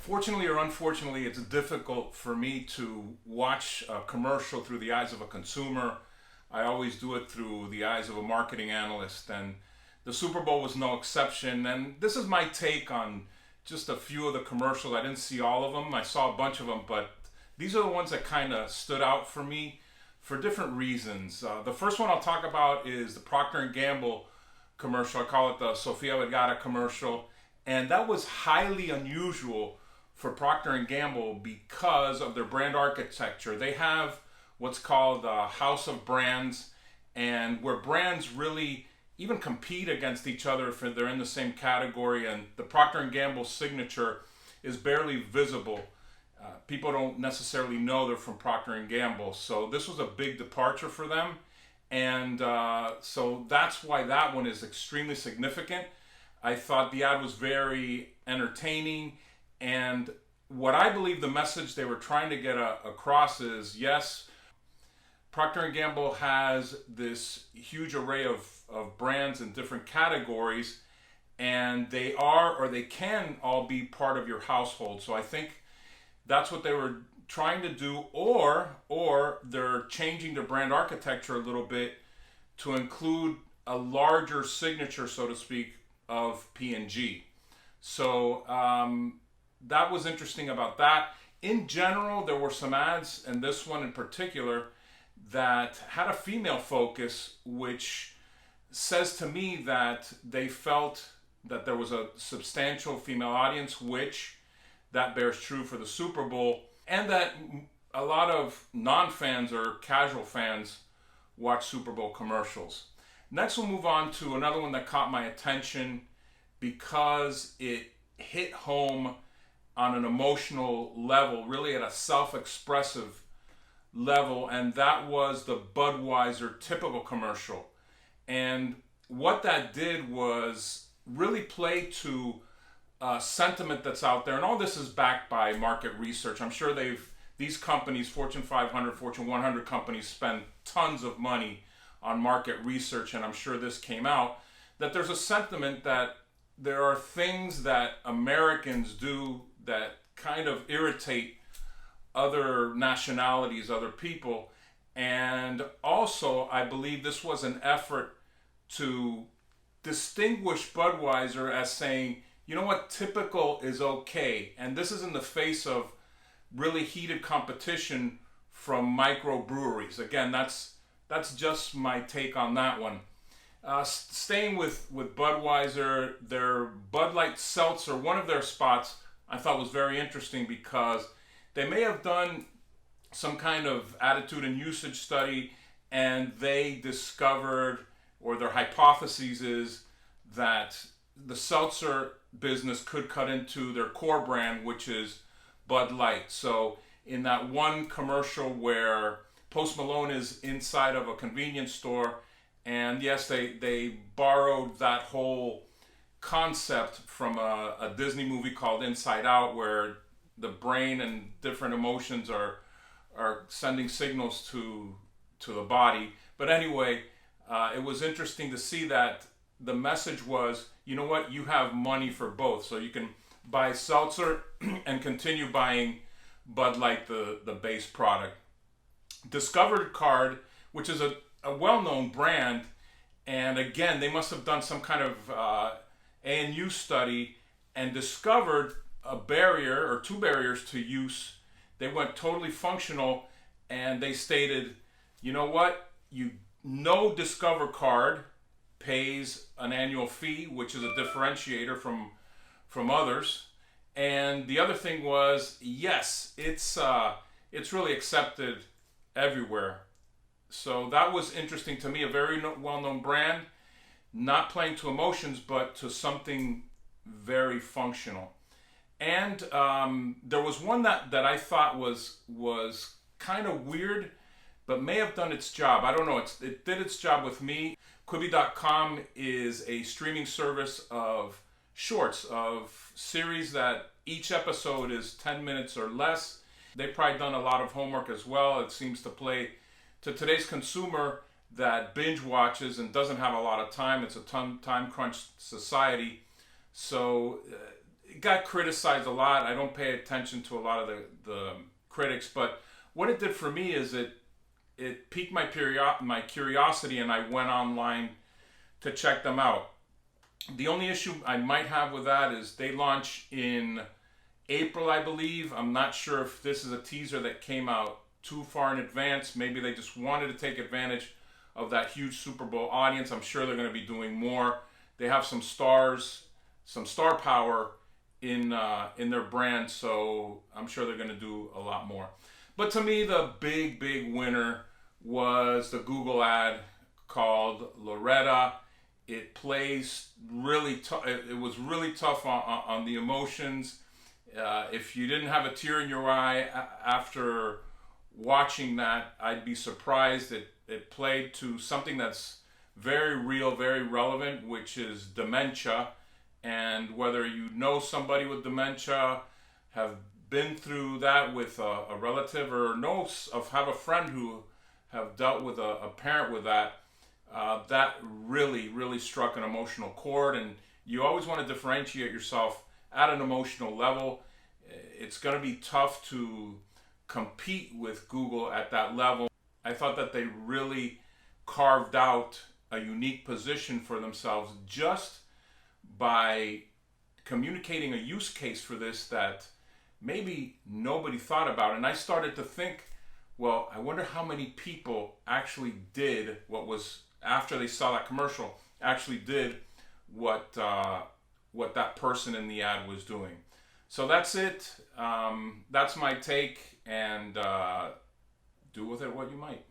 Fortunately or unfortunately, it's difficult for me to watch a commercial through the eyes of a consumer. I always do it through the eyes of a marketing analyst, and the Super Bowl was no exception. And this is my take on just a few of the commercials. I didn't see all of them. I saw a bunch of them, but these are the ones that kind of stood out for me for different reasons. The first one I'll talk about is the Procter & Gamble commercial. I call it the Sofia Vergara commercial. And that was highly unusual for Procter & Gamble because of their brand architecture. They have what's called a house of brands, and where brands really even compete against each other if they're in the same category, and the Procter & Gamble signature is barely visible. People don't necessarily know they're from Procter & Gamble, so this was a big departure for them, and so that's why that one is extremely significant. I thought the ad was very entertaining, and what I believe the message they were trying to get across is, yes, Procter & Gamble has this huge array of brands in different categories, and they are, or they can all be part of your household. So I think that's what they were trying to do, or they're changing their brand architecture a little bit to include a larger signature, so to speak, of P&G. So that was interesting about that. In general, there were some ads, and this one in particular, that had a female focus, which says to me that they felt that there was a substantial female audience, which that bears true for the Super Bowl, and that a lot of non-fans or casual fans watch Super Bowl commercials. Next, we'll move on to another one that caught my attention because it hit home on an emotional level, really at a self-expressive level, and that was the Budweiser typical commercial. And what that did was really play to a sentiment that's out there, and all this is backed by market research. I'm sure these companies, Fortune 500, Fortune 100 companies, spend tons of money on market research, and I'm sure this came out, that there's a sentiment that there are things that Americans do that kind of irritate other nationalities, other people. And also, I believe this was an effort to distinguish Budweiser as saying, you know what, typical is okay. And this is in the face of really heated competition from microbreweries. Again, that's just my take on that one. Staying with Budweiser, their Bud Light Seltzer, one of their spots I thought was very interesting because they may have done some kind of attitude and usage study, and they discovered, or their hypothesis is, that the seltzer business could cut into their core brand, which is Bud Light. So in that one commercial where Post Malone is inside of a convenience store, and yes, they borrowed that whole concept from a Disney movie called Inside Out, where the brain and different emotions are sending signals to the body. But anyway, it was interesting to see that the message was, you know what, you have money for both. So you can buy seltzer and continue buying Bud Light, the base product. Discovered Card, which is a well-known brand, and again, they must have done some kind of ANU study and discovered a barrier or two barriers to use. They went totally functional, and they stated, you know what, no Discover Card pays an annual fee, which is a differentiator from others. And the other thing was, yes, it's really accepted everywhere. So that was interesting to me. A very well-known brand, not playing to emotions, but to something very functional. And there was one that I thought was kind of weird, but may have done its job. I don't know. It did its job with me. Quibi.com is a streaming service of shorts, of series that each episode is 10 minutes or less. They've probably done a lot of homework as well. It seems to play to today's consumer that binge watches and doesn't have a lot of time. It's a time crunch society. So it got criticized a lot. I don't pay attention to a lot of the critics, but what it did for me is it piqued my curiosity, and I went online to check them out. The only issue I might have with that is they launch in April, I believe. I'm not sure if this is a teaser that came out too far in advance. Maybe they just wanted to take advantage of that huge Super Bowl audience. I'm sure they're going to be doing more. They have some stars, some star power in their brand, so I'm sure they're going to do a lot more. But to me, the big winner was the Google ad called Loretta. It plays really tough. It was really tough on the emotions. If you didn't have a tear in your eye after watching that, I'd be surprised. It played to something that's very real, very relevant, which is dementia. And whether you know somebody with dementia, have been through that with a relative, or have a friend who have dealt with a parent with that, that really struck an emotional chord. And you always want to differentiate yourself at an emotional level. It's going to be tough to compete with Google at that level. I thought that they really carved out a unique position for themselves just by communicating a use case for this that maybe nobody thought about. And I started to think, well, I wonder how many people actually did what was, after they saw that commercial, actually did what that person in the ad was doing. So that's it. That's my take, and do with it what you might.